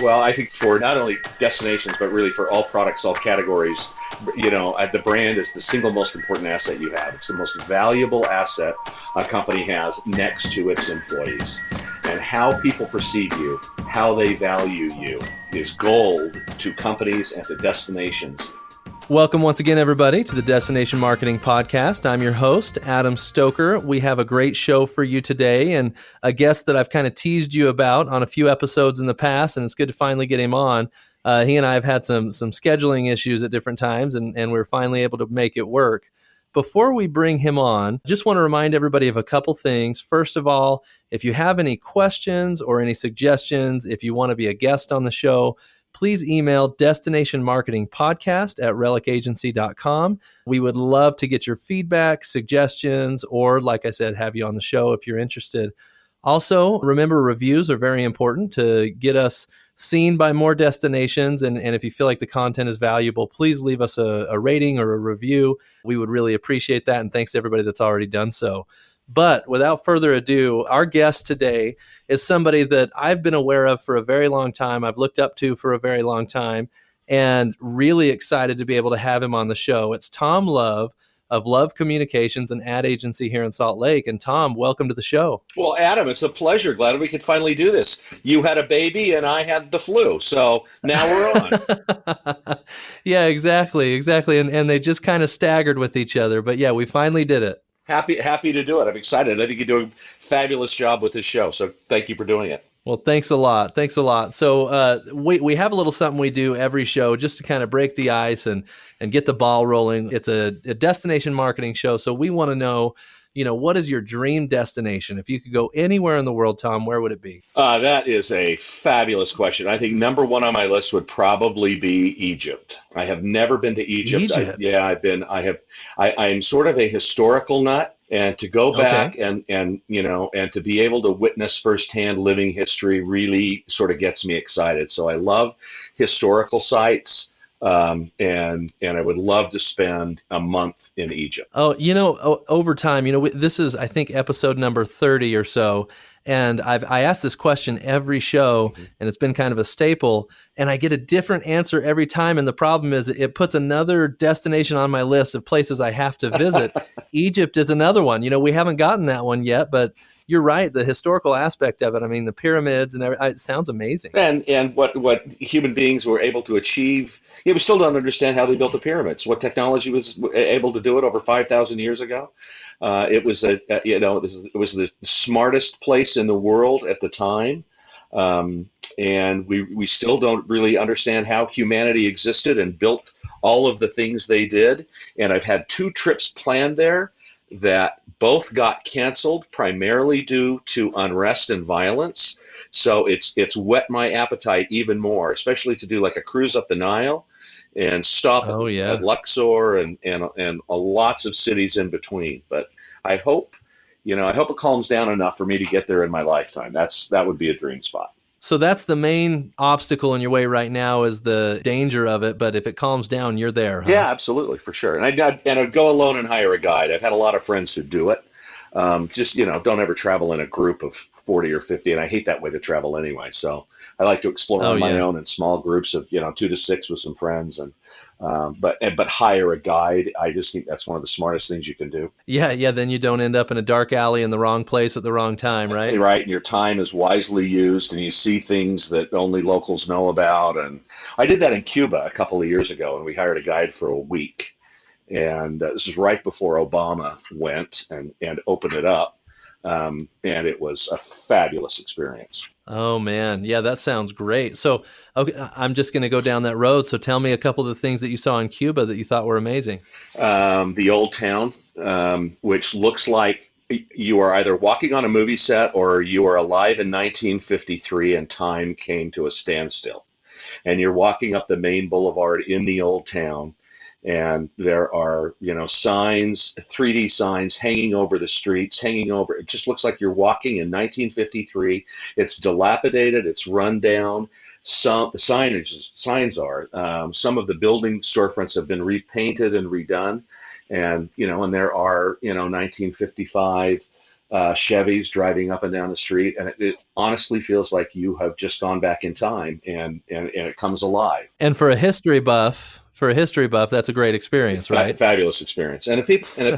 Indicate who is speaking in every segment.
Speaker 1: Well, I think for not only destinations, but really for all products, all categories, the brand is the single most important asset you have. It's the most valuable asset a company has next to its employees. And how people perceive you, how they value you, is gold to companies and to destinations.
Speaker 2: Welcome once again, everybody, to the Destination Marketing Podcast. I'm your host, Adam Stoker. We have a great show for you today and a guest that I've kind of teased you about on a few episodes in the past, and it's good to finally get him on. He and I have had some scheduling issues at different times, and we're finally able to make it work. Before we bring him on, just want to remind everybody of a couple things. First of all, if you have any questions or any suggestions, if you want to be a guest on the show, please email destinationmarketingpodcast@relicagency.com. We would love to get your feedback, suggestions, or like I said, have you on the show if you're interested. Also, remember, reviews are very important to get us seen by more destinations. And if you feel like the content is valuable, please leave us a rating or a review. We would really appreciate that. And thanks to everybody that's already done so. But without further ado, our guest today is somebody that I've been aware of for a very long time. I've looked up to for a very long time, and really excited to be able to have him on the show. It's Tom Love of Love Communications, an ad agency here in Salt Lake. And Tom, welcome to the show.
Speaker 1: Well, Adam, it's a pleasure. Glad we could finally do this. You had a baby and I had the flu, so now we're on.
Speaker 2: Yeah, exactly. And they just kind of staggered with each other. But yeah, we finally did it.
Speaker 1: Happy to do it. I'm excited. I think you do a fabulous job with this show, so thank you for doing it.
Speaker 2: Well, thanks a lot. So we have a little something we do every show just to kind of break the ice and get the ball rolling. It's a destination marketing show, so we want to know, what is your dream destination? If you could go anywhere in the world, Tom, where would it be?
Speaker 1: That is a fabulous question. I think number one on my list would probably be Egypt. I have never been to Egypt.
Speaker 2: Egypt.
Speaker 1: I'm sort of a historical nut. And to go back
Speaker 2: Okay.
Speaker 1: and to be able to witness firsthand living history really sort of gets me excited. So I love historical sites, and I would love to spend a month in Egypt.
Speaker 2: Oh, over time, this is, I think, episode number 30 or so. And I ask this question every show, and it's been kind of a staple, and I get a different answer every time. And the problem is it puts another destination on my list of places I have to visit. Egypt is another one. We haven't gotten that one yet, but you're right. The historical aspect of it, I mean, the pyramids and everything, it sounds amazing.
Speaker 1: And what human beings were able to achieve. Yeah, we still don't understand how they built the pyramids. What technology was able to do it over 5,000 years ago? It was it was the smartest place in the world at the time, and we still don't really understand how humanity existed and built all of the things they did. And I've had 2 trips planned there that both got canceled primarily due to unrest and violence. So it's whet my appetite even more, especially to do like a cruise up the Nile and stop
Speaker 2: Oh,
Speaker 1: at
Speaker 2: yeah.
Speaker 1: Luxor and lots of cities in between. But I hope, I hope it calms down enough for me to get there in my lifetime. That would be a dream spot.
Speaker 2: So that's the main obstacle in your way right now is the danger of it. But if it calms down, you're there, huh?
Speaker 1: Yeah, absolutely, for sure. And I'd go alone and hire a guide. I've had a lot of friends who do it. Just, don't ever travel in a group of 40 or 50, and I hate that way to travel anyway. So I like to explore
Speaker 2: Oh,
Speaker 1: on my
Speaker 2: yeah.
Speaker 1: own in small groups of, 2 to 6 with some friends, and but hire a guide. I just think that's one of the smartest things you can do.
Speaker 2: Yeah. Then you don't end up in a dark alley in the wrong place at the wrong time, right?
Speaker 1: Right, and your time is wisely used, and you see things that only locals know about. And I did that in Cuba a couple of years ago, and we hired a guide for a week. And this is right before Obama went and opened it up. And it was a fabulous experience.
Speaker 2: Oh, man. Yeah, that sounds great. So, okay, I'm just going to go down that road. So tell me a couple of the things that you saw in Cuba that you thought were amazing.
Speaker 1: The old town, which looks like you are either walking on a movie set or you are alive in 1953 and time came to a standstill. And you're walking up the main boulevard in the old town, and there are signs, 3D signs hanging over the streets, hanging over. It just looks like you're walking in 1953. It's dilapidated, it's run down. Signs are, some of the building storefronts have been repainted and redone, and there are 1955 Chevys driving up and down the street, and it honestly feels like you have just gone back in time, and it comes alive.
Speaker 2: And for a history buff, that's a great experience, right?
Speaker 1: Fabulous experience, and the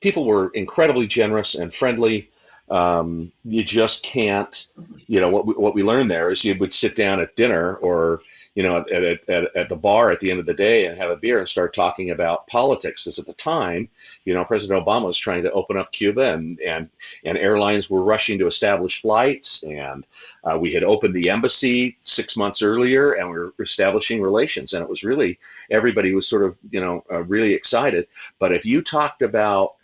Speaker 1: people were incredibly generous and friendly. You just can't, what we learned there is you would sit down at dinner or at the bar at the end of the day and have a beer and start talking about politics, because at the time, President Obama was trying to open up Cuba, and airlines were rushing to establish flights, and we had opened the embassy 6 months earlier, and we were establishing relations, and it was really, everybody was sort of really excited. But if you talked about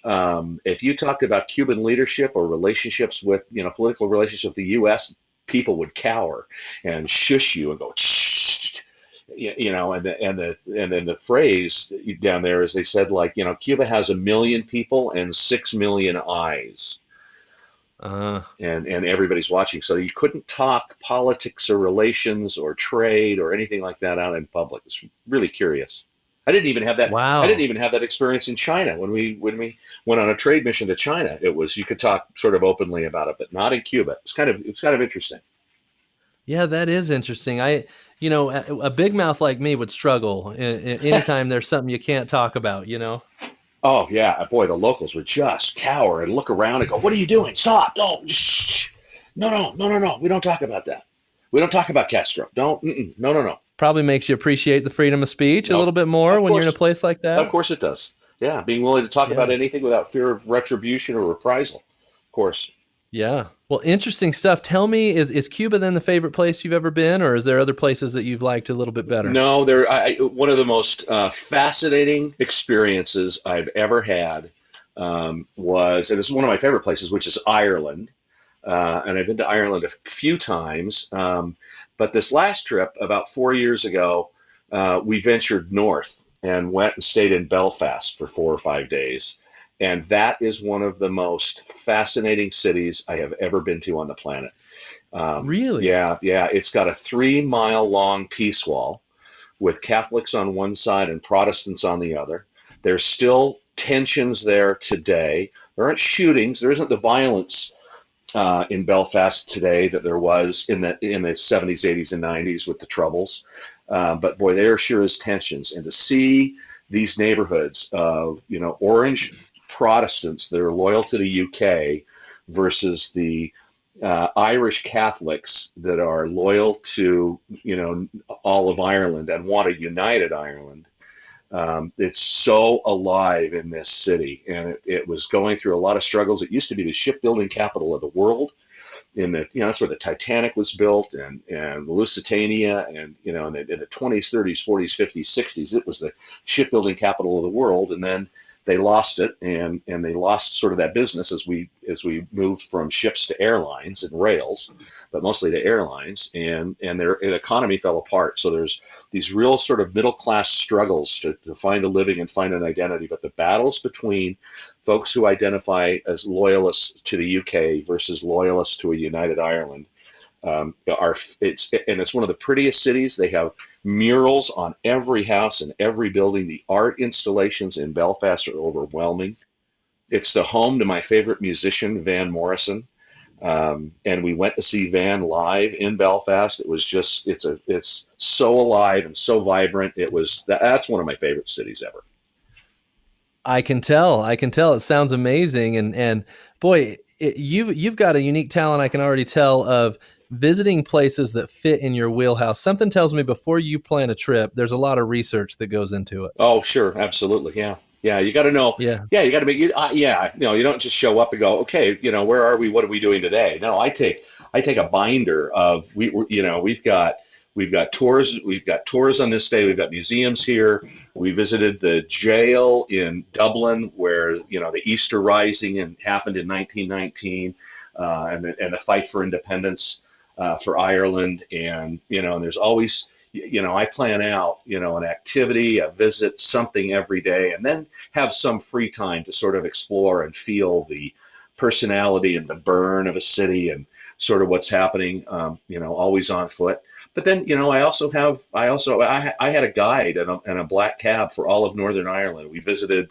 Speaker 1: Cuban leadership or relationships with, political relationships with the U.S., people would cower and shush you and go, and then the phrase down there is, they said, like, Cuba has 1 million people and 6 million eyes, and everybody's watching. So you couldn't talk politics or relations or trade or anything like that out in public. It's really curious. I didn't even have that. I didn't
Speaker 2: Wow.
Speaker 1: even have that experience in China when we went on a trade mission to China. It was, you could talk sort of openly about it, but not in Cuba. It's kind of interesting.
Speaker 2: Yeah, that is interesting. A big mouth like me would struggle anytime there's something you can't talk about.
Speaker 1: Oh yeah, boy, the locals would just cower and look around and go, "What are you doing? Stop! No, shh. No, no, no, no, no. We don't talk about that. We don't talk about Castro. Don't. No, no, no.
Speaker 2: Probably makes you appreciate the freedom of speech a
Speaker 1: No.
Speaker 2: little bit more
Speaker 1: Of
Speaker 2: when you're in a
Speaker 1: course,
Speaker 2: place like
Speaker 1: of
Speaker 2: that.
Speaker 1: course it does. Yeah, being willing to talk about
Speaker 2: Yeah.
Speaker 1: anything without fear of retribution or reprisal. Of course.
Speaker 2: Yeah. Well, interesting stuff. Tell me, is Cuba then the favorite place you've ever been, or is there other places that you've liked a little bit better?
Speaker 1: No, one of the most fascinating experiences I've ever had was, and it's one of my favorite places, which is Ireland. And I've been to Ireland a few times. But this last trip, about 4 years ago, we ventured north and went and stayed in Belfast for 4 or 5 days. And that is one of the most fascinating cities I have ever been to on the planet.
Speaker 2: Really?
Speaker 1: Yeah, yeah. It's got a 3 mile long peace wall with Catholics on one side and Protestants on the other. There's still tensions there today. There aren't shootings. There isn't the violence in Belfast today that there was in the 70s, 80s, and 90s with the Troubles. But boy, there sure is tensions, and to see these neighborhoods of orange Protestants that are loyal to the UK versus the Irish Catholics that are loyal to all of Ireland and want a united Ireland. It's so alive in this city, and it was going through a lot of struggles. It used to be the shipbuilding capital of the world. That's where the Titanic was built, and Lusitania, and in the 20s, 30s, 40s, 50s, 60s, it was the shipbuilding capital of the world. And then they lost it, and they lost sort of that business as we moved from ships to airlines and rails, but mostly to airlines, and their economy fell apart. So there's these real sort of middle class struggles to find a living and find an identity. But the battles between folks who identify as loyalists to the UK versus loyalists to a united Ireland it's one of the prettiest cities. They have murals on every house and every building. The art installations in Belfast are overwhelming. It's the home to my favorite musician, Van Morrison. And we went to see Van live in Belfast. It was just, it's so alive and so vibrant. That's one of my favorite cities ever.
Speaker 2: I can tell. I can tell. It sounds amazing, and boy, you've got a unique talent. I can already tell of visiting places that fit in your wheelhouse. Something tells me before you plan a trip, there's a lot of research that goes into it.
Speaker 1: Oh, sure, absolutely, yeah, yeah. You got to know,
Speaker 2: Yeah.
Speaker 1: yeah. You got to be, yeah. You don't just show up and go, okay, where are we? What are we doing today? No, I take a binder of we've got tours. We've got tours on this day. We've got museums here. We visited the jail in Dublin, where the Easter Rising happened in 1919, and the fight for independence for Ireland. And there's always, I plan out, an activity, a visit, something every day, and then have some free time to sort of explore and feel the personality and the burn of a city and sort of what's happening, always on foot. But then, I had a guide and a black cab for all of Northern Ireland. We visited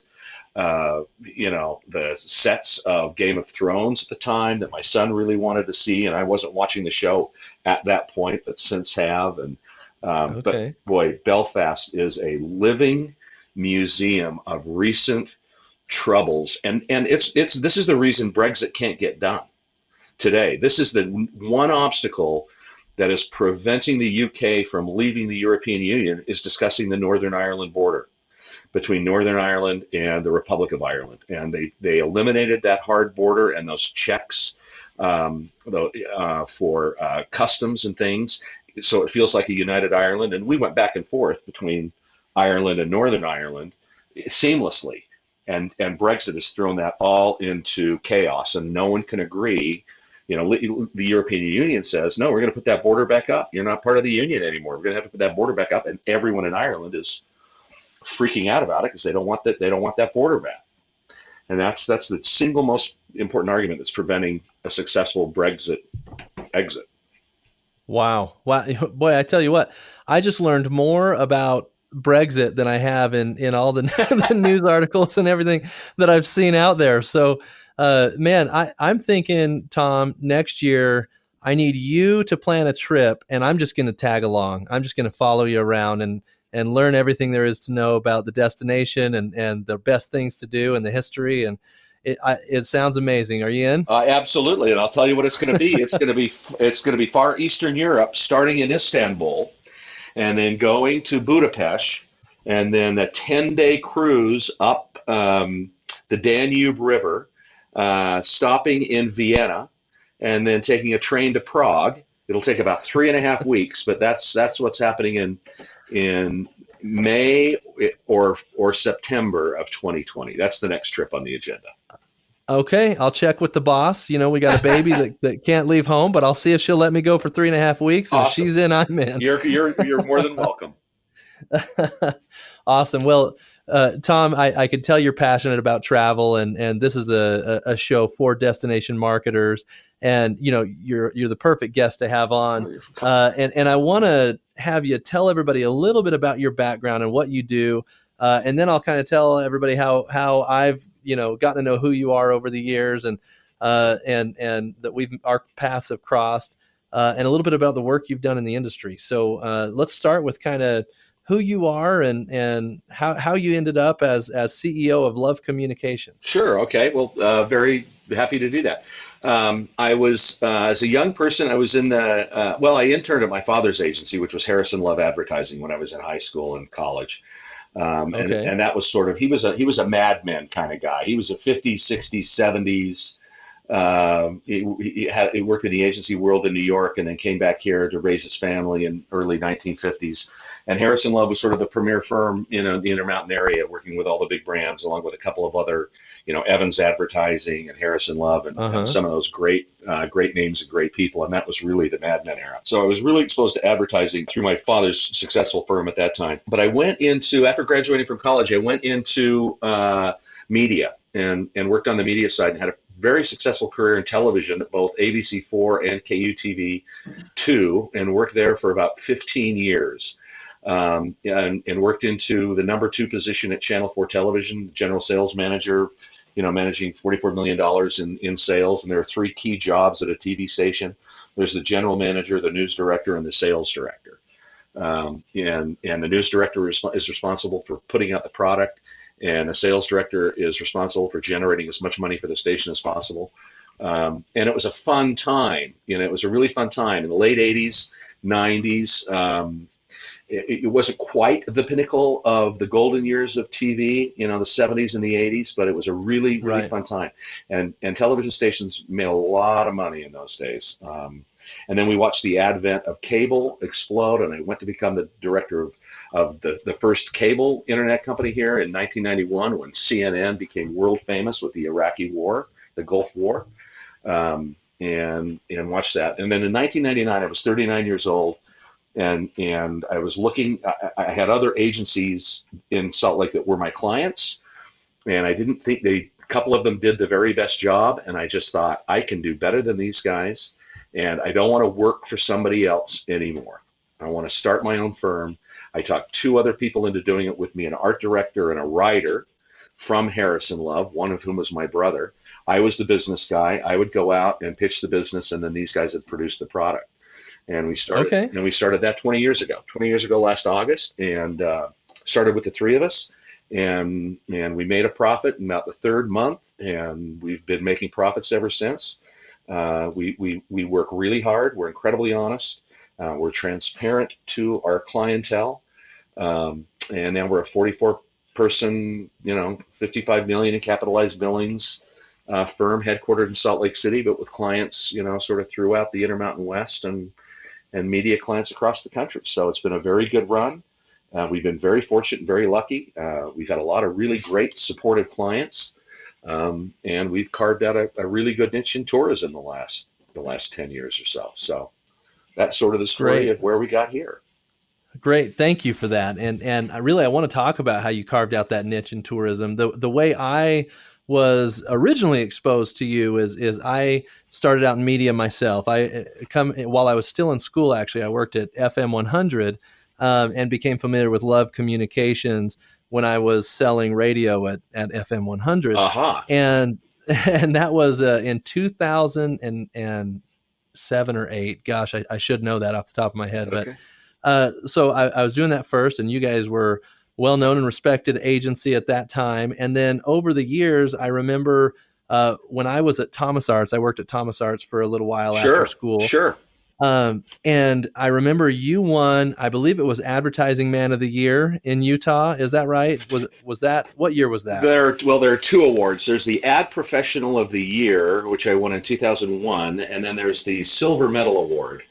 Speaker 1: the sets of Game of Thrones at the time that my son really wanted to see, and I wasn't watching the show at that point, but since have. And but
Speaker 2: Okay.
Speaker 1: boy, Belfast is a living museum of recent troubles, and it's this is the reason Brexit can't get done today. This is the one obstacle that is preventing the UK from leaving the European Union is discussing the Northern Ireland border between Northern Ireland and the Republic of Ireland. And they eliminated that hard border and those checks for customs and things. So it feels like a united Ireland. And we went back and forth between Ireland and Northern Ireland seamlessly. And Brexit has thrown that all into chaos, and no one can agree. The European Union says, no, we're going to put that border back up. You're not part of the union anymore. We're going to have to put that border back up. And everyone in Ireland is freaking out about it because they don't want that border back. And that's the single most important argument that's preventing a successful Brexit exit.
Speaker 2: Wow. Boy, I tell you what, I just learned more about Brexit than I have in all the, the news articles and everything that I've seen out there. So, man, I'm thinking, Tom, next year I need you to plan a trip, and I'm just going to tag along. I'm just going to follow you around and learn everything there is to know about the destination and the best things to do and the history. And it sounds amazing. Are you in?
Speaker 1: Absolutely, and I'll tell you what it's going to be. It's going to be far Eastern Europe, starting in Istanbul, and then going to Budapest, and then a 10-day cruise up the Danube River, stopping in Vienna, and then taking a train to Prague. It'll take about 3.5 weeks, but that's what's happening in May or September of 2020. That's the next trip on the agenda.
Speaker 2: Okay, I'll check with the boss. We got a baby that can't leave home, but I'll see if she'll let me go for 3.5 weeks. And
Speaker 1: Awesome.
Speaker 2: If she's in, I'm in.
Speaker 1: You're more than welcome.
Speaker 2: Awesome. Well, Tom, I could tell you're passionate about travel, and this is a show for destination marketers, and you're the perfect guest to have on. And I want to have you tell everybody a little bit about your background and what you do. And then I'll kind of tell everybody how I've gotten to know who you are over the years, and that our paths have crossed, and a little bit about the work you've done in the industry. So let's start with kind of who you are and how you ended up as CEO of Love Communications.
Speaker 1: Sure. Okay. Well, very happy to do that. I was, as a young person, I was in I interned at my father's agency, which was Harrison Love Advertising, when I was in high school and college.
Speaker 2: Okay.
Speaker 1: And that was sort of, he was a Mad Men kind of guy. He was a 50s, 60s, 70s. He worked in the agency world in New York, and then came back here to raise his family in early 1950s. And Harrison Love was sort of the premier firm in the Intermountain area, working with all the big brands, along with a couple of other, Evans Advertising and Harrison Love, and some of those great names and great people. And that was really the Mad Men era. So I was really exposed to advertising through my father's successful firm at that time. But after graduating from college, I went into media and worked on the media side, and had a very successful career in television at both ABC4 and KUTV2, and worked there for about 15 years. And worked into the number 2 position at Channel 4 Television, general sales manager, managing $44 million in sales. And there are 3 key jobs at a TV station. There's the general manager, the news director, and the sales director. And the news director is responsible for putting out the product, and the sales director is responsible for generating as much money for the station as possible. And it was a fun time. It was a really fun time in the late 80s, 90s. It wasn't quite the pinnacle of the golden years of TV, the 70s and the 80s, but it was a really, really fun time. And television stations made a lot of money in those days. And then we watched the advent of cable explode, and I went to become the director of the first cable internet company here in 1991, when CNN became world famous with the Iraqi War, the Gulf War, and watched that. And then in 1999, I was 39 years old. And I was looking, I had other agencies in Salt Lake that were my clients, and I didn't think a couple of them did the very best job. And I just thought, I can do better than these guys, and I don't want to work for somebody else anymore. I want to start my own firm. I talked 2 other people into doing it with me, an art director and a writer, from Harrison Love, one of whom was my brother. I was the business guy. I would go out and pitch the business, and then these guys would produce the product. And
Speaker 2: Okay.
Speaker 1: we started that 20 years ago. 20 years ago last August, and started with the three of us, and we made a profit in about the third month, and we've been making profits ever since. We work really hard. We're incredibly honest. We're transparent to our clientele, and then we're a 44 person, 55 million in capitalized billings firm headquartered in Salt Lake City, but with clients, sort of throughout the Intermountain West and media clients across the country. So it's been a very good run. We've been very fortunate and very lucky. We've had a lot of really great supportive clients, and we've carved out a really good niche in tourism the last 10 years or so. So that's sort of the story
Speaker 2: Great.
Speaker 1: of where we got here.
Speaker 2: Great. Thank you for that. And I want to talk about how you carved out that niche in tourism. The way I was originally exposed to you is I started out in media myself. While I was still in school, actually, I worked at FM 100 and became familiar with Love Communications when I was selling radio at FM 100.
Speaker 1: Aha.
Speaker 2: And that was in 2007 or 8. Gosh, I should know that off the top of my head.
Speaker 1: Okay.
Speaker 2: But so I was doing that first, and you guys were well-known and respected agency at that time. And then over the years, I remember when I was at Thomas Arts, I worked at Thomas Arts for a little while after school.
Speaker 1: Sure.
Speaker 2: And I remember you won, I believe it was Advertising Man of the Year in Utah. Is that right? Was that, what year was that?
Speaker 1: There are two awards. There's the Ad Professional of the Year, which I won in 2001, and then there's the Silver Medal Award,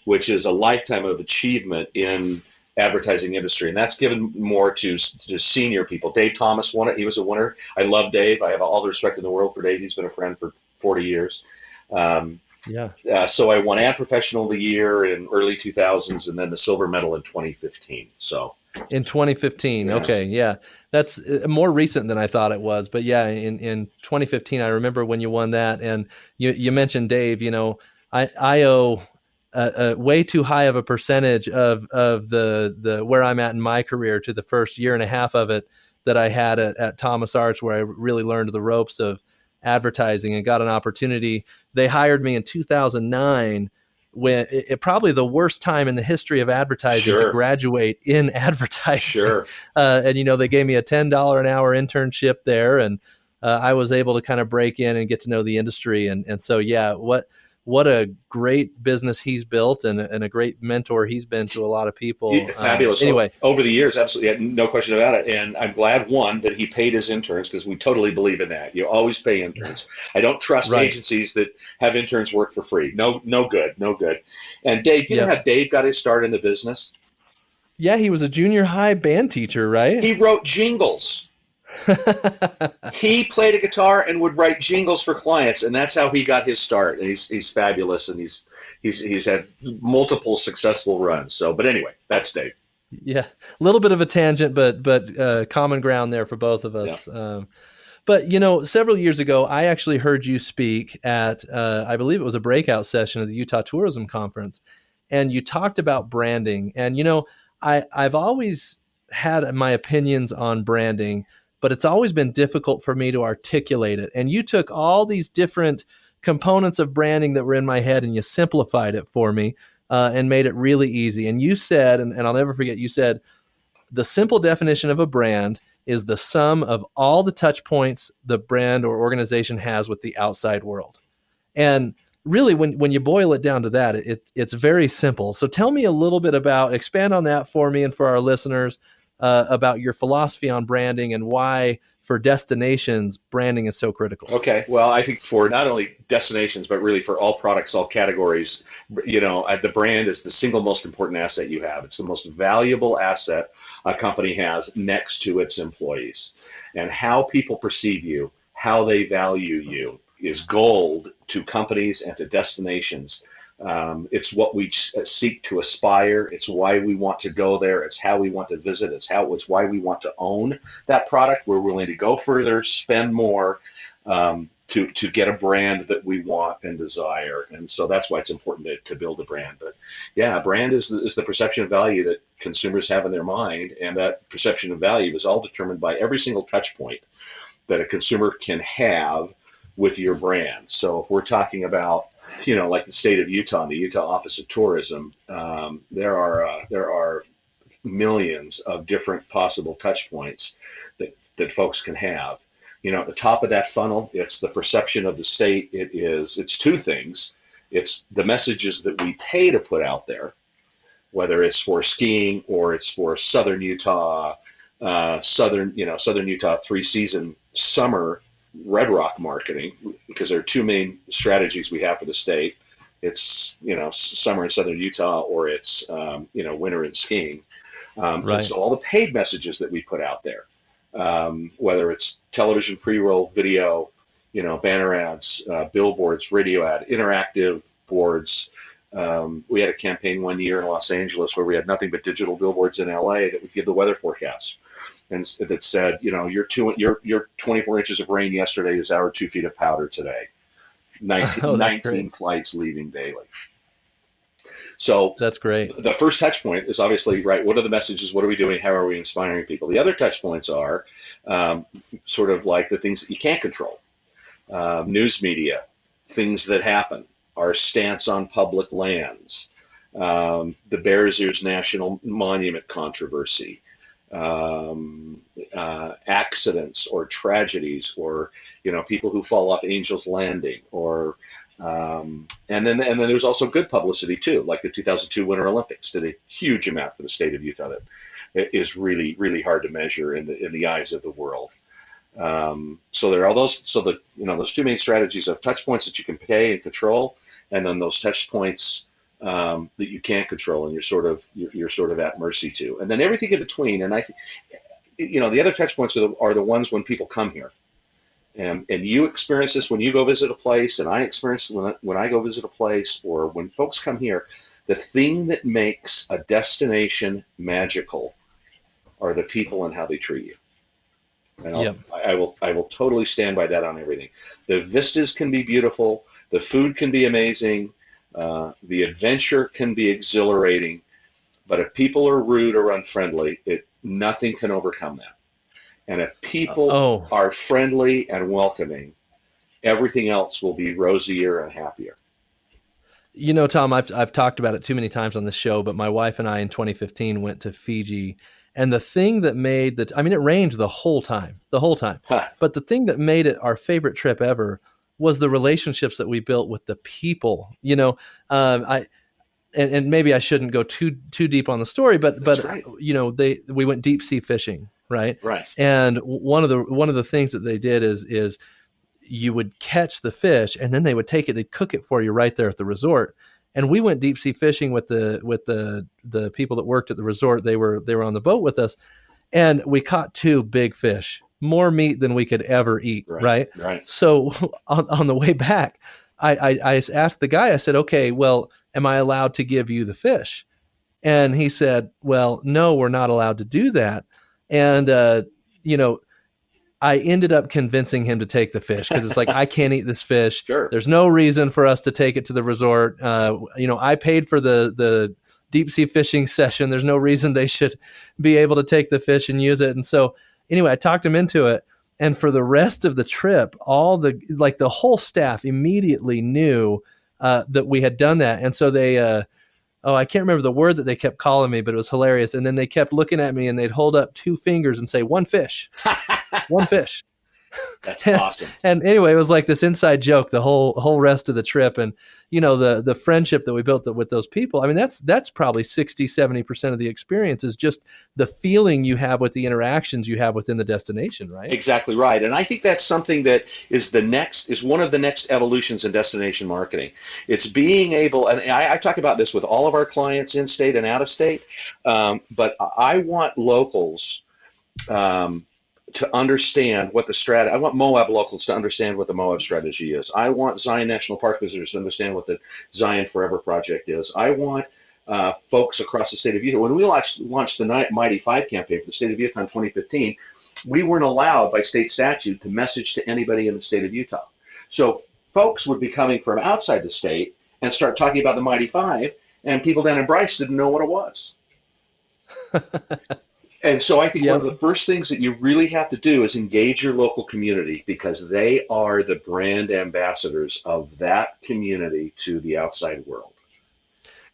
Speaker 1: which is a lifetime of achievement in advertising industry, and that's given more to senior people. Dave Thomas won it. He was a winner. I love Dave. I have all the respect in the world for Dave. He's been a friend for 40 years. So I won Ad Professional of the Year in early 2000s, and then the Silver Medal in 2015. So
Speaker 2: in 2015,
Speaker 1: yeah.
Speaker 2: Okay, yeah, that's more recent than I thought it was. But yeah, in 2015, I remember when you won that, and you mentioned Dave. I owe way too high of a percentage of the where I'm at in my career to the first year and a half of it that I had at Thomas Arts, where I really learned the ropes of advertising and got an opportunity. They hired me in 2009, when it probably the worst time in the history of advertising to graduate in advertising.
Speaker 1: Sure.
Speaker 2: And they gave me a $10 an hour internship there, and I was able to kind of break in and get to know the industry. And so yeah, what a great business he's built, and a great mentor he's been to a lot of people.
Speaker 1: Fabulous.
Speaker 2: Anyway,
Speaker 1: over the years, absolutely, no question about it. And I'm glad, one, that he paid his interns, because we totally believe in that. You always pay interns. I don't trust agencies that have interns work for free. No good. And Dave, you know how Dave got his start in the business?
Speaker 2: Yeah, he was a junior high band teacher, right?
Speaker 1: He wrote jingles. He played a guitar and would write jingles for clients, and that's how he got his start. And he's fabulous, and he's had multiple successful runs. So, but anyway, that's Dave.
Speaker 2: Yeah, a little bit of a tangent, but common ground there for both of us. Yeah. But several years ago, I actually heard you speak at I believe it was a breakout session of the Utah Tourism Conference, and you talked about branding. And I've always had my opinions on branding, but it's always been difficult for me to articulate it. And you took all these different components of branding that were in my head, and you simplified it for me and made it really easy. And you said, and I'll never forget, you said, the simple definition of a brand is the sum of all the touch points the brand or organization has with the outside world. And really, when you boil it down to that, it's very simple. So tell me a little bit expand on that for me and for our listeners, about your philosophy on branding and why, for destinations, branding is so critical.
Speaker 1: Okay. Well, I think for not only destinations, but really for all products, all categories, the brand is the single most important asset you have. It's the most valuable asset a company has next to its employees. And how people perceive you, how they value you, is gold to companies and to destinations. It's what we seek to aspire. It's why we want to go there. It's how we want to visit. It's why we want to own that product. We're willing to go further, spend more to get a brand that we want and desire. And so that's why it's important to build a brand. But yeah, brand is the perception of value consumers have in their mind, and that perception of value is all determined by every single touch point that a consumer can have with your brand. So if we're talking about, like the state of Utah and the Utah Office of Tourism, there are millions of different possible touch points that folks can have. At the top of that funnel, it's the perception of the state. It's two things. It's the messages that we pay to put out there, whether it's for skiing or it's for Southern Utah, Southern Utah 3-season summer Red Rock marketing, because there are two main strategies we have for the state. It's, summer in Southern Utah, or it's, winter in skiing. And
Speaker 2: Right.
Speaker 1: so all the paid messages that we put out there, whether it's television pre-roll, video, banner ads, billboards, radio ad, interactive boards. We had a campaign one year in Los Angeles where we had nothing but digital billboards in LA that would give the weather forecast, and that said, your 24 inches of rain yesterday is our 2 feet of powder today. 19,
Speaker 2: Oh, that's
Speaker 1: 19
Speaker 2: great.
Speaker 1: flights leaving daily. So
Speaker 2: That's great.
Speaker 1: the first touch point is obviously, right, what are the messages? What are we doing? How are we inspiring people? The other touch points are sort of like the things that you can't control. News media, things that happen, our stance on public lands, the Bears Ears National Monument controversy, accidents or tragedies, or people who fall off Angel's Landing, or and then there's also good publicity too, like the 2002 Winter Olympics did a huge amount for the state of Utah that is really, really hard to measure in the eyes of the world. So there are all those. So those two main strategies of touch points that you can pay and control, and then those touch points that you can't control, and you're sort of at mercy to, and then everything in between. And the other touch points are the ones when people come here, and you experience this when you go visit a place, and I experience it when I go visit a place, or when folks come here. The thing that makes a destination magical are the people and how they treat you. And
Speaker 2: Yep.
Speaker 1: I will totally stand by that on everything. The vistas can be beautiful, the food can be amazing, the adventure can be exhilarating, but if people are rude or unfriendly, nothing can overcome that. And if people
Speaker 2: Oh,
Speaker 1: are friendly and welcoming, everything else will be rosier and happier.
Speaker 2: Tom, I've talked about it too many times on this show, but my wife and I in 2015 went to Fiji, and the thing that made it rained the whole time,
Speaker 1: Huh,
Speaker 2: but the thing that made it our favorite trip ever was the relationships that we built with the people. I and maybe I shouldn't go too deep on the story,
Speaker 1: that's great.
Speaker 2: we went deep sea fishing, right?
Speaker 1: Right,
Speaker 2: And one of the things that they did is you would catch the fish, and then they'd cook it for you right there at the resort. And we went deep sea fishing with the people that worked at the resort. They were on the boat with us, and we caught 2 big fish, more meat than we could ever eat.
Speaker 1: right,
Speaker 2: Right.
Speaker 1: right.
Speaker 2: So on the way back, I asked the guy, I said, okay, well, am I allowed to give you the fish? And he said, well, no, we're not allowed to do that. And, I ended up convincing him to take the fish, because it's like, I can't eat this fish.
Speaker 1: Sure.
Speaker 2: There's no reason for us to take it to the resort. I paid for the deep sea fishing session. There's no reason they should be able to take the fish and use it. And so anyway, I talked him into it. And for the rest of the trip, the whole staff immediately knew that we had done that. And so they, I can't remember the word that they kept calling me, but it was hilarious. And then they kept looking at me, and they'd hold up 2 fingers and say, "One fish, one fish."
Speaker 1: That's awesome.
Speaker 2: And anyway, it was like this inside joke the whole rest of the trip. And the friendship that we built with those people, I mean, that's probably 60-70% of the experience, is just the feeling you have with the interactions you have within the destination, right?
Speaker 1: Exactly right. And I think that's something that is one of the next evolutions in destination marketing. It's being able, and I talk about this with all of our clients in state and out of state, but I want locals to understand what the strategy. I want Moab locals to understand what the Moab strategy is. I want Zion National Park visitors to understand what the Zion Forever project is. I want folks across the state of Utah. When we launched the Mighty 5 campaign for the state of Utah in 2015, we weren't allowed by state statute to message to anybody in the state of Utah. So folks would be coming from outside the state and start talking about the Mighty 5, and people down in Bryce didn't know what it was. And so I think one of
Speaker 2: Yep.
Speaker 1: the first things that you really have to do is engage your local community because they are the brand ambassadors of that community to the outside world.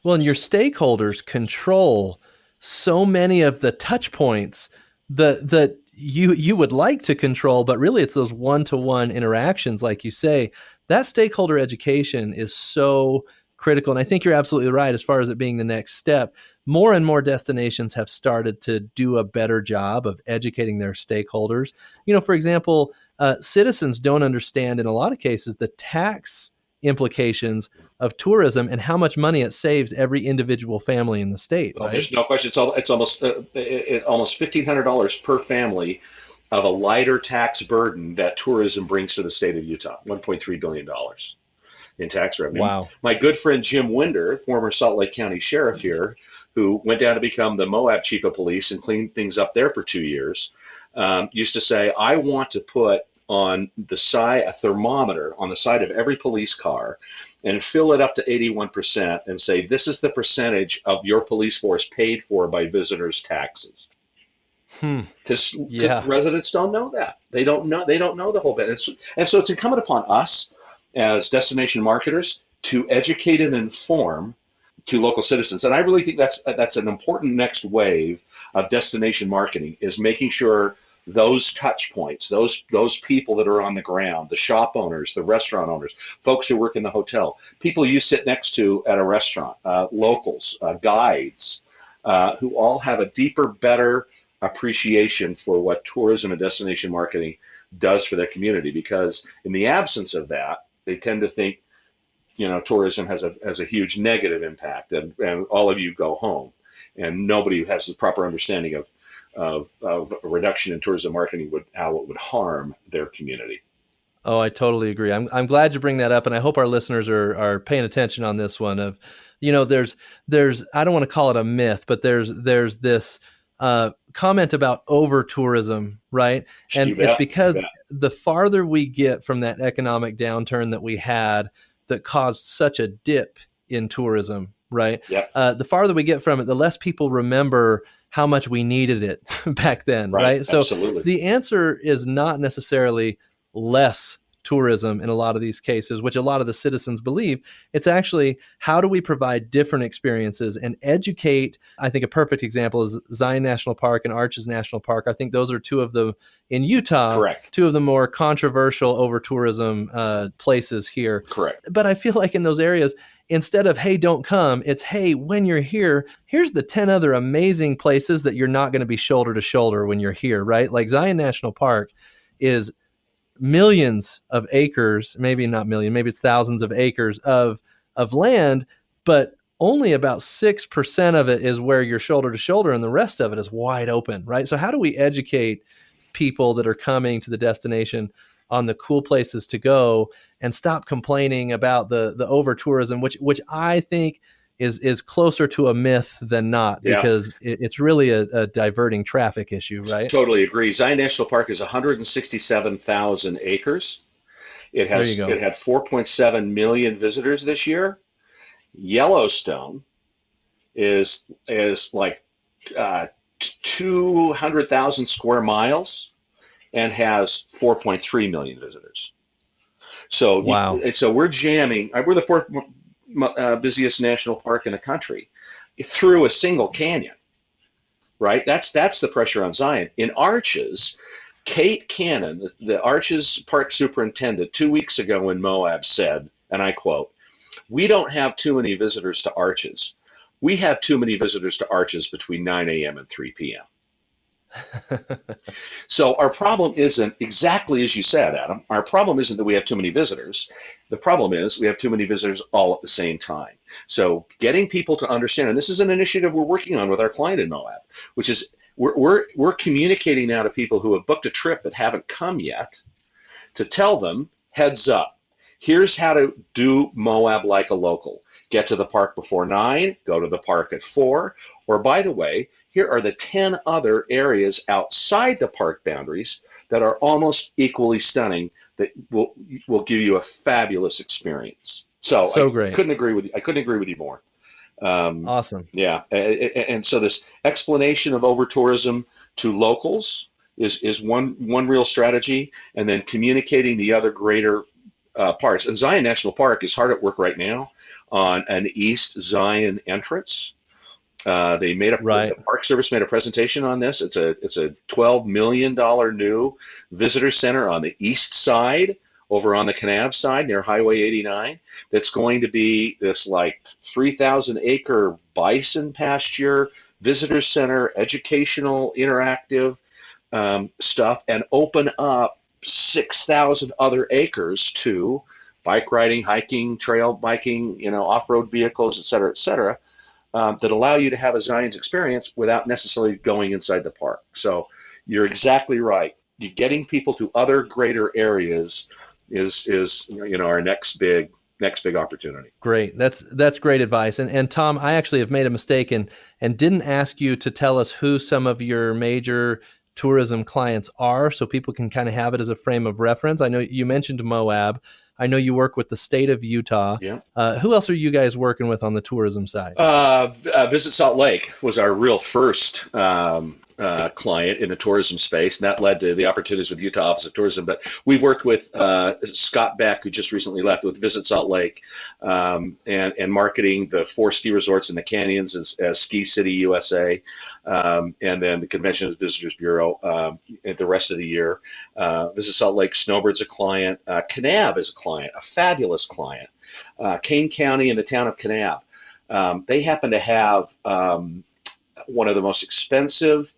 Speaker 2: Well, and your stakeholders control so many of the touch points that you would like to control, but really it's those one-to-one interactions, like you say. That stakeholder education is so critical. And I think you're absolutely right as far as it being the next step. More and more destinations have started to do a better job of educating their stakeholders. For example, citizens don't understand in a lot of cases the tax implications of tourism and how much money it saves every individual family in the state,
Speaker 1: Well,
Speaker 2: right?
Speaker 1: there's no question. It's almost $1,500 per family of a lighter tax burden that tourism brings to the state of Utah. $1.3 billion in tax revenue.
Speaker 2: Wow.
Speaker 1: My good friend Jim Winder, former Salt Lake County sheriff here, who went down to become the Moab chief of police and cleaned things up there for 2 years, used to say, "I want to put on the side a thermometer on the side of every police car and fill it up to 81% and say this is the percentage of your police force paid for by visitors' taxes."
Speaker 2: Hmm.
Speaker 1: Because
Speaker 2: Yeah.
Speaker 1: residents don't know that. They don't know the whole bit. And so it's incumbent upon us as destination marketers to educate and inform to local citizens. And I really think that's an important next wave of destination marketing is making sure those touch points, those people that are on the ground, the shop owners, the restaurant owners, folks who work in the hotel, people you sit next to at a restaurant, locals, guides, who all have a deeper, better appreciation for what tourism and destination marketing does for their community. Because in the absence of that, they tend to think tourism has a huge negative impact, and all of you go home, and nobody has the proper understanding of a reduction in tourism marketing how it would harm their community.
Speaker 2: Oh, I totally agree. I'm glad you bring that up, and I hope our listeners are paying attention on this one. Of, there's I don't want to call it a myth, but there's this comment about over tourism, right? And
Speaker 1: You
Speaker 2: it's
Speaker 1: bet. You
Speaker 2: because
Speaker 1: bet.
Speaker 2: the farther we get from that economic downturn that we had, that caused such a dip in tourism, right?
Speaker 1: Yep.
Speaker 2: The farther we get from it, the less people remember how much we needed it back then,
Speaker 1: Right.
Speaker 2: right? So
Speaker 1: Absolutely.
Speaker 2: the answer is not necessarily less tourism in a lot of these cases, which a lot of the citizens believe. It's actually, how do we provide different experiences and educate? I think a perfect example is Zion National Park and Arches National Park. I think those are in Utah,
Speaker 1: Correct.
Speaker 2: two of the more controversial over tourism places here.
Speaker 1: Correct.
Speaker 2: But I feel like in those areas, instead of, hey, don't come, it's, hey, when you're here, here's the 10 other amazing places that you're not going to be shoulder to shoulder when you're here, right? Like Zion National Park is millions of acres, maybe not million, maybe it's thousands of acres of land, but only about 6% of it is where you're shoulder to shoulder, and the rest of it is wide open, right? So how do we educate people that are coming to the destination on the cool places to go and stop complaining about the over tourism, which I think is closer to a myth than not,
Speaker 1: Yeah.
Speaker 2: because it's really a diverting traffic issue, right?
Speaker 1: Totally agree. Zion National Park is 167,000 acres.
Speaker 2: There you go.
Speaker 1: It had 4.7 million visitors this year. Yellowstone is like 200,000 square miles and has 4.3 million visitors. So
Speaker 2: Wow.
Speaker 1: so we're jamming. We're the fourth busiest national park in the country through a single canyon, right? That's the pressure on Zion. In Arches, Kate Cannon, the Arches park superintendent, 2 weeks ago in Moab said, and I quote, "We don't have too many visitors to Arches. We have too many visitors to Arches between 9 a.m. and 3 p.m." So our problem isn't exactly as you said, Adam. Our problem isn't that we have too many visitors. The problem is we have too many visitors all at the same time. So getting people to understand, and this is an initiative we're working on with our client in Moab, which is we're communicating now to people who have booked a trip but haven't come yet to tell them, heads up, here's how to do Moab like a local. Get to the park before 9, go to the park at 4, or by the way, here are the 10 other areas outside the park boundaries that are almost equally stunning that will give you a fabulous experience. So I
Speaker 2: So great.
Speaker 1: couldn't agree with you. I couldn't agree with you more.
Speaker 2: Awesome.
Speaker 1: Yeah, and so this explanation of over tourism to locals is one real strategy, and then communicating the other greater parts. And Zion National Park is hard at work right now on an East Zion entrance. The
Speaker 2: Right.
Speaker 1: Park Service made a presentation on this. It's a $12 million new visitor center on the east side, over on the Kanab side near Highway 89. That's going to be this like 3,000 acre bison pasture, visitor center, educational, interactive stuff, and open up 6,000 other acres to bike riding, hiking, trail biking, off-road vehicles, et cetera, that allow you to have a Zion's experience without necessarily going inside the park. So you're exactly right. Getting people to other greater areas is our next big opportunity.
Speaker 2: Great. That's great advice. And Tom, I actually have made a mistake and didn't ask you to tell us who some of your major tourism clients are, so people can kind of have it as a frame of reference. I know you mentioned Moab. I know you work with the state of Utah.
Speaker 1: Yeah.
Speaker 2: Who else are you guys working with on the tourism side?
Speaker 1: Visit Salt Lake was our real first client in the tourism space, and that led to the opportunities with Utah Office of Tourism. But we worked with Scott Beck, who just recently left, with Visit Salt Lake, and marketing the 4 ski resorts in the canyons as Ski City USA, and then the Convention and Visitors Bureau the rest of the year. Visit Salt Lake Snowbird's a client. Kanab is a client, a fabulous client. Kane County and the town of Kanab. They happen to have one of the most expensive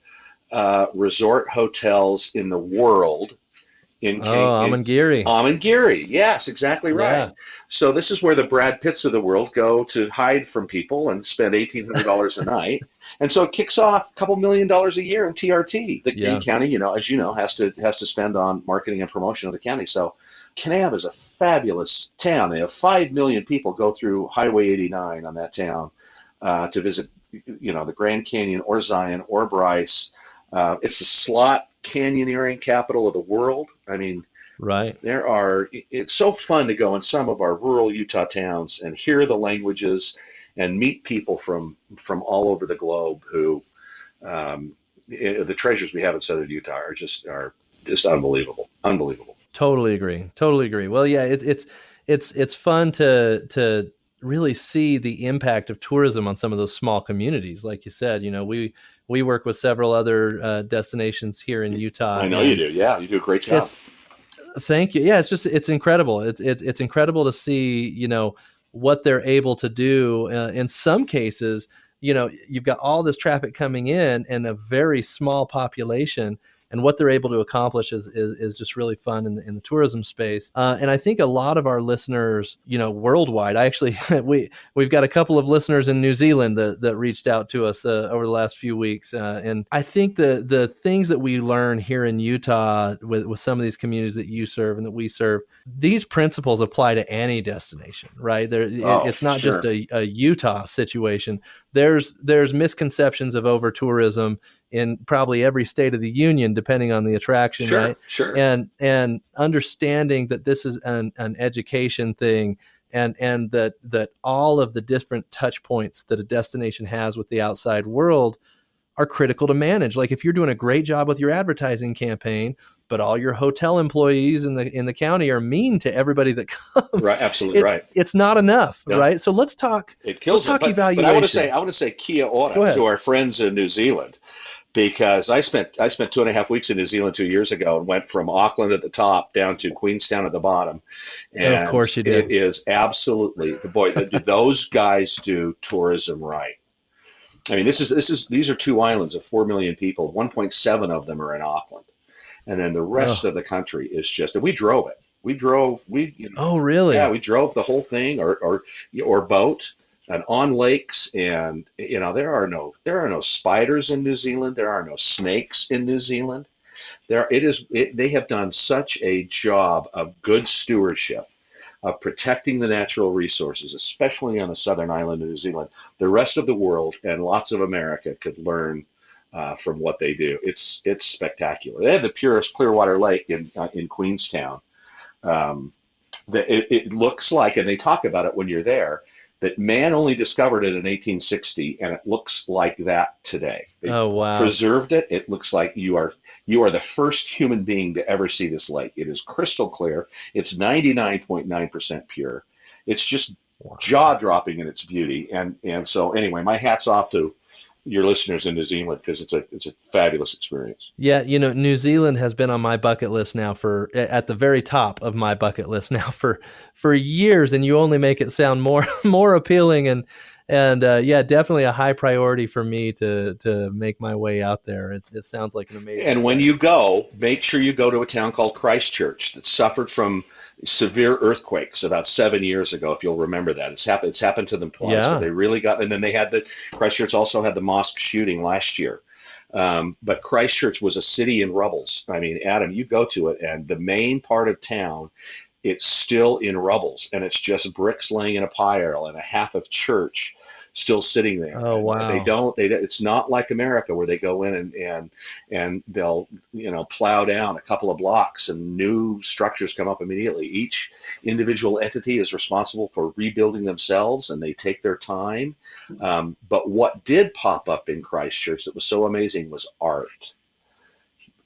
Speaker 1: resort hotels in the world in
Speaker 2: Amangiri.
Speaker 1: Amangiri. Yes, exactly right.
Speaker 2: Yeah.
Speaker 1: So this is where the Brad Pitts of the world go to hide from people and spend $1,800 a night. And so it kicks off a couple $1 million a year in TRT. The Kane County, as you know, has to spend on marketing and promotion of the county. So Kanab is a fabulous town. They have 5 million people go through Highway 89 on that town to visit, the Grand Canyon or Zion or Bryce. It's the slot canyoneering capital of the world. I mean,
Speaker 2: right.
Speaker 1: It's so fun to go in some of our rural Utah towns and hear the languages and meet people from all over the globe who, the treasures we have in southern Utah are just unbelievable. Unbelievable.
Speaker 2: Totally agree. Well, yeah, it's fun to really see the impact of tourism on some of those small communities. Like you said, we work with several other destinations here in Utah.
Speaker 1: I know you do. Yeah, you do a great job.
Speaker 2: Thank you. Yeah, it's incredible. It's incredible to see, what they're able to do. In some cases, you've got all this traffic coming in and a very small population. And what they're able to accomplish is just really fun in the tourism space. And I think a lot of our listeners, worldwide, we've got a couple of listeners in New Zealand that reached out to us over the last few weeks. And I think the things that we learn here in Utah with some of these communities that you serve and that we serve, these principles apply to any destination, right? It's not just a Utah situation. There's misconceptions of over tourism in probably every state of the union, depending on the attraction, right?
Speaker 1: Sure.
Speaker 2: And understanding that this is an education thing, and that all of the different touch points that a destination has with the outside world are critical to manage. Like if you're doing a great job with your advertising campaign, but all your hotel employees in the county are mean to everybody that comes.
Speaker 1: Right, absolutely right.
Speaker 2: It's not enough, right? So let's talk. Let's talk evaluation.
Speaker 1: But I want to say kia ora to our friends in New Zealand, because I spent 2.5 weeks in New Zealand 2 years ago and went from Auckland at the top down to Queenstown at the bottom. And
Speaker 2: of course you did.
Speaker 1: It is absolutely, those guys do tourism right. I mean, these are 2 islands of 4 million people. 1.7 of them are in Auckland, and then the rest of the country is just. And we drove it. Oh, really? Yeah, we drove the whole thing, or boat, and on lakes, and there are no spiders in New Zealand. There are no snakes in New Zealand. They have done such a job of good stewardship, of protecting the natural resources, especially on the southern island of New Zealand. The rest of the world and lots of America could learn from what they do. It's spectacular. They have the purest Clearwater Lake in Queenstown. It looks like, and they talk about it when you're there, that man only discovered it in 1860, and it looks like that today. They
Speaker 2: Oh, wow.
Speaker 1: preserved it. It looks like you are the first human being to ever see this lake. It is crystal clear. It's 99.9% pure. It's just
Speaker 2: Wow.
Speaker 1: jaw-dropping in its beauty. And so anyway, my hat's off to your listeners in New Zealand, because it's a fabulous experience.
Speaker 2: Yeah, New Zealand has been on my bucket list now for at the very top of my bucket list now for years, and you only make it sound more more appealing, and yeah, definitely a high priority for me to make my way out there. It sounds like an amazing
Speaker 1: And when
Speaker 2: place.
Speaker 1: you go, make sure you go to a town called Christchurch that suffered from severe earthquakes about 7 years ago, if you'll remember that. It's happened to them twice, but
Speaker 2: Yeah,
Speaker 1: they really got, and then they had Christchurch also had the mosque shooting last year. But Christchurch was a city in rubbles. I mean, Adam, you go to it, and the main part of town, it's still in rubbles, and it's just bricks laying in a pile and a half of church still sitting there.
Speaker 2: oh
Speaker 1: And
Speaker 2: wow.
Speaker 1: it's not like America, where they go in and they'll, plow down a couple of blocks and new structures come up immediately. Each individual entity is responsible for rebuilding themselves, and they take their time. But what did pop up in Christchurch that was so amazing was art,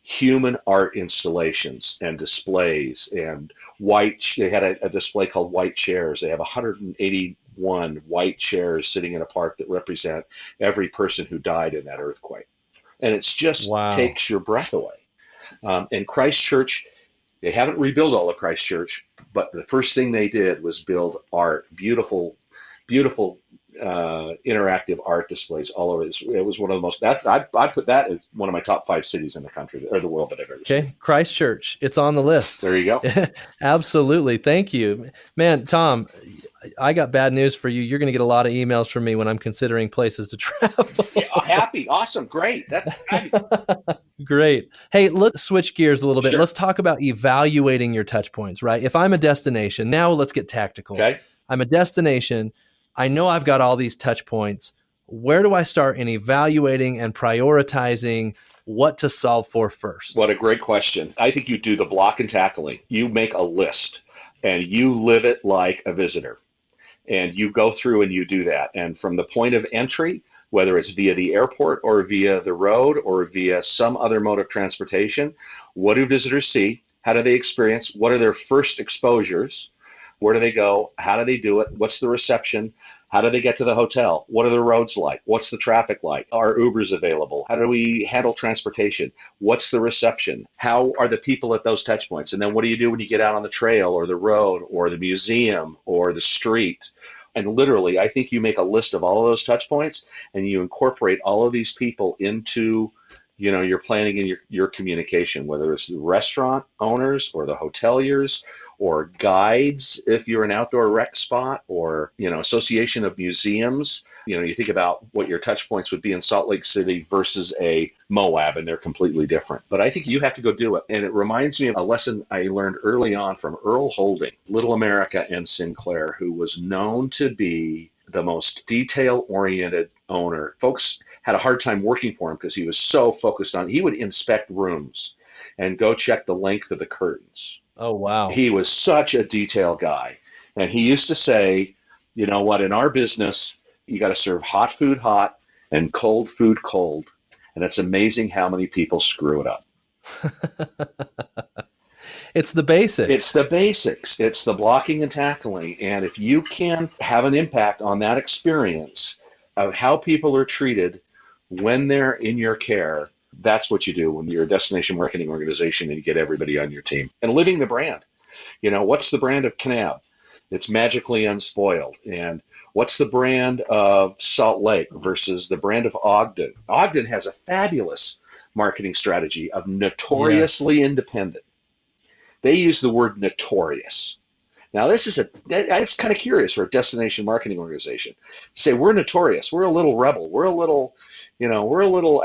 Speaker 1: human art installations and displays, and they had a display called White Chairs. They have 181 white chairs sitting in a park that represent every person who died in that earthquake. And it's just
Speaker 2: Wow.
Speaker 1: takes your breath away. And Christchurch, they haven't rebuilt all of Christchurch, but the first thing they did was build art, beautiful interactive art displays all over. It was one of the most. I put that as one of my top 5 cities in the country or the world that I've ever seen.
Speaker 2: Okay, Christchurch. It's on the list.
Speaker 1: There you go.
Speaker 2: Absolutely. Thank you. Man, Tom, I got bad news for you. You're going to get a lot of emails from me when I'm considering places to
Speaker 1: Yeah,
Speaker 2: travel.
Speaker 1: happy, awesome, great. That's fabulous.
Speaker 2: Great. Hey, let's switch gears a little bit.
Speaker 1: Sure.
Speaker 2: Let's talk about evaluating your touch points, right? If I'm a destination, now let's get tactical.
Speaker 1: Okay.
Speaker 2: I'm a destination. I know I've got all these touch points. Where do I start in evaluating and prioritizing what to solve for first?
Speaker 1: What a great question. I think you do the block and tackling. You make a list and you live it like a visitor. And you go through and you do that. And from the point of entry, whether it's via the airport or via the road or via some other mode of transportation, what do visitors see? How do they experience? What are their first exposures? Where do they go? How do they do it? What's the reception? How do they get to the hotel? What are the roads like? What's the traffic like? Are Ubers available? How do we handle transportation? What's the reception? How are the people at those touch points? And then what do you do when you get out on the trail or the road or the museum or the street? And literally, I think you make a list of all of those touch points and you incorporate all of these people into your planning and your communication, whether it's the restaurant owners or the hoteliers or guides if you're an outdoor rec spot, or association of museums. You think about what your touch points would be in Salt Lake City versus a Moab, and they're completely different. But I think you have to go do it. And it reminds me of a lesson I learned early on from Earl Holding, Little America and Sinclair, who was known to be the most detail-oriented owner. Folks had a hard time working for him because he was so focused on, he would inspect rooms and go check the length of the curtains.
Speaker 2: Oh, wow.
Speaker 1: He was such a detail guy. And he used to say, you know what, in our business, you got to serve hot food hot and cold food cold. And it's amazing how many people screw it up.
Speaker 2: It's the basics.
Speaker 1: It's the basics. It's the blocking and tackling. And if you can have an impact on that experience of how people are treated when they're in your care, that's what you do when you're a destination marketing organization and you get everybody on your team. And living the brand. What's the brand of Kanab? It's magically unspoiled. And what's the brand of Salt Lake versus the brand of Ogden? Ogden has a fabulous marketing strategy of
Speaker 2: Yes.
Speaker 1: notoriously independent. They use the word notorious. Now, it's kind of curious for a destination marketing organization to say we're notorious, we're a little rebel, we're a little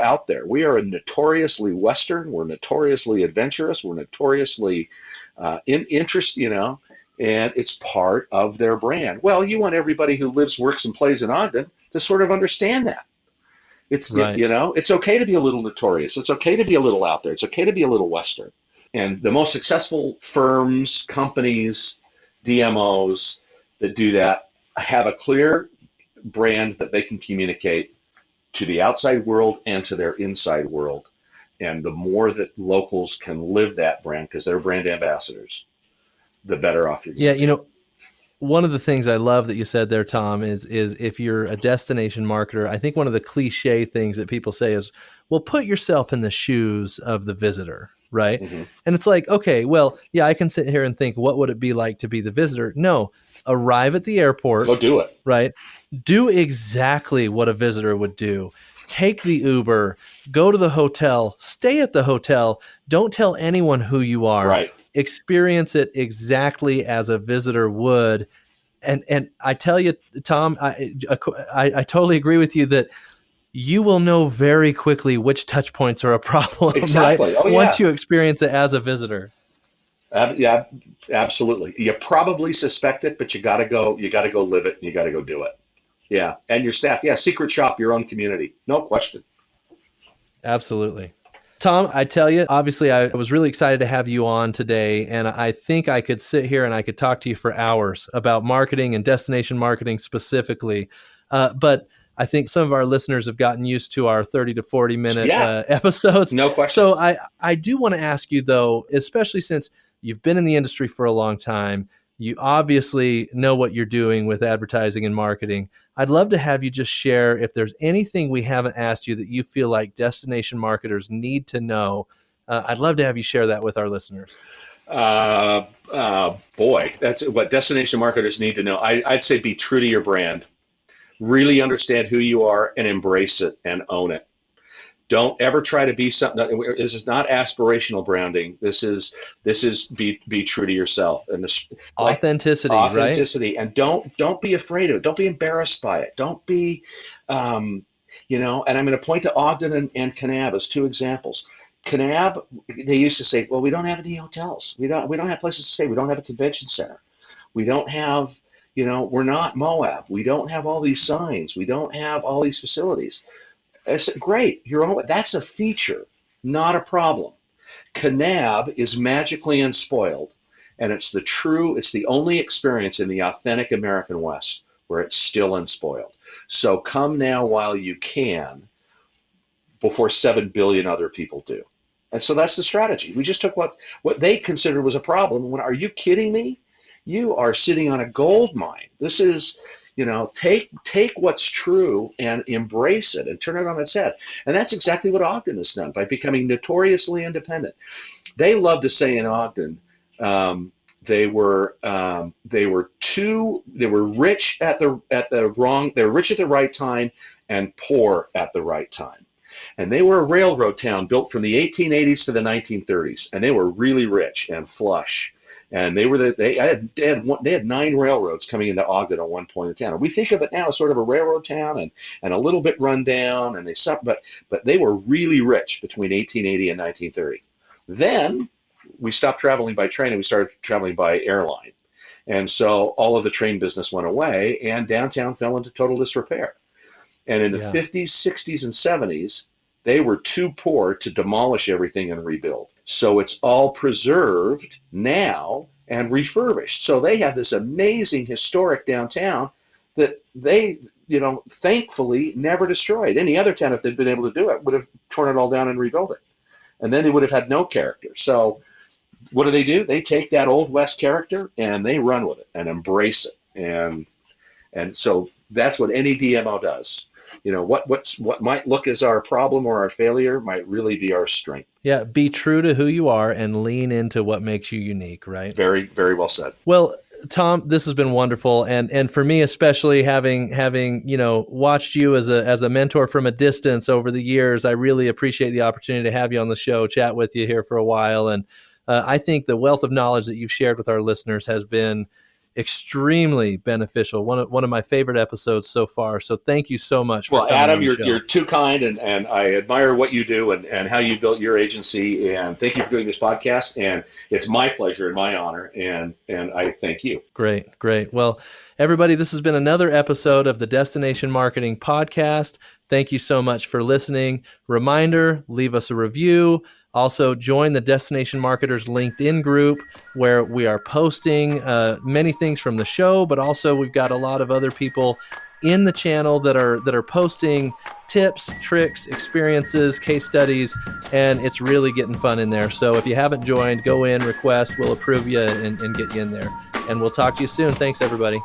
Speaker 1: out there. We are notoriously Western, we're notoriously adventurous, we're notoriously and it's part of their brand. Well, you want everybody who lives, works, and plays in Ogden to sort of understand that.
Speaker 2: Right.
Speaker 1: It's okay to be a little notorious. It's okay to be a little out there. It's okay to be a little Western. And the most successful firms, companies, DMOs that do that have a clear brand that they can communicate to the outside world and to their inside world. And the more that locals can live that brand, because they're brand ambassadors, the better off you're going
Speaker 2: Yeah,
Speaker 1: to be.
Speaker 2: one of the things I love that you said there, Tom, is if you're a destination marketer, I think one of the cliche things that people say is, well, put yourself in the shoes of the visitor, right?
Speaker 1: Mm-hmm.
Speaker 2: And it's like, okay, well, yeah, I can sit here and think, what would it be like to be the visitor? No, arrive at the
Speaker 1: Go
Speaker 2: airport,
Speaker 1: do it.
Speaker 2: right? Do exactly what a visitor would do. Take the Uber, go to the hotel, stay at the hotel. Don't tell anyone who you are.
Speaker 1: Right.
Speaker 2: Experience it exactly as a visitor would. And I tell you, Tom, I totally agree with you that you will know very quickly which touch points are a problem, right?
Speaker 1: Exactly. Oh,
Speaker 2: Once
Speaker 1: yeah.
Speaker 2: you experience it as a visitor.
Speaker 1: Yeah, absolutely. You probably suspect it, but you got to go live it and you got to go do it. Yeah. And your staff. Yeah. Secret shop your own community. No question.
Speaker 2: Absolutely. Tom, I tell you, obviously, I was really excited to have you on today. And I think I could sit here and I could talk to you for hours about marketing and destination marketing specifically. But I think some of our listeners have gotten used to our 30 to 40 minute
Speaker 1: Yeah.
Speaker 2: episodes.
Speaker 1: No question.
Speaker 2: So I do want to ask you, though, especially since you've been in the industry for a long time, you obviously know what you're doing with advertising and marketing. I'd love to have you just share if there's anything we haven't asked you that you feel like destination marketers need to know. I'd love to have you share that with our listeners.
Speaker 1: Boy, that's what destination marketers need to know. I'd say be true to your brand. Really understand who you are and embrace it and own it. Don't ever try to be something. This is not aspirational branding. This is be true to yourself and this like
Speaker 2: Authenticity, right?
Speaker 1: authenticity. And don't be afraid of it. Don't be embarrassed by it. Don't be, And I'm going to point to Ogden and Kanab as two examples. Kanab, they used to say, well, we don't have any hotels. We don't have places to stay. We don't have a convention center. We don't have, we're not Moab. We don't have all these signs. We don't have all these facilities. I said, great, that's a feature, not a problem. Kanab is magically unspoiled, and it's the only experience in the authentic American West where it's still unspoiled. So come now while you can, before 7 billion other people do. And so that's the strategy. We just took what they considered was a problem. Are you kidding me? You are sitting on a gold mine. This is, take what's true and embrace it and turn it on its head. And that's exactly what Ogden has done by becoming notoriously independent. They love to say in Ogden, they were rich at the right time and poor at the right time. And they were a railroad town built from the 1880s to the 1930s, and they were really rich and flush. And they had 9 railroads coming into Ogden at one point in time. And we think of it now as sort of a railroad town and a little bit run down, and but they were really rich between 1880 and 1930. Then we stopped traveling by train and we started traveling by airline. And so all of the train business went away, and downtown fell into total disrepair. And in the 50s, 60s, and 70s, they were too poor to demolish everything and rebuild. So it's all preserved now and refurbished. So they have this amazing historic downtown that they, thankfully never destroyed. Any other town, if they'd been able to do it, would have torn it all down and rebuilt it. And then they would have had no character. So what do? They take that Old West character and they run with it and embrace it. And so that's what any DMO does. What might look as our problem or our failure might really be our strength.
Speaker 2: Yeah, be true to who you are and lean into what makes you unique, right?
Speaker 1: Very, very well said.
Speaker 2: Well, Tom, this has been wonderful, and for me especially, having watched you as a mentor from a distance over the years, I really appreciate the opportunity to have you on the show, chat with you here for a while, and I think the wealth of knowledge that you've shared with our listeners has been extremely beneficial. One of my favorite episodes so far. So thank you so much for coming
Speaker 1: Adam,
Speaker 2: on the show.
Speaker 1: You're too kind, and I admire what you do and how you built your agency. And thank you for doing this podcast. And it's my pleasure and my honor. And I thank you.
Speaker 2: Great. Well, everybody, this has been another episode of the Destination Marketing Podcast. Thank you so much for listening. Reminder, leave us a review. Also, join the Destination Marketers LinkedIn group where we are posting many things from the show, but also we've got a lot of other people in the channel that are posting tips, tricks, experiences, case studies, and it's really getting fun in there. So if you haven't joined, go in, request, we'll approve you and get you in there. And we'll talk to you soon. Thanks, everybody.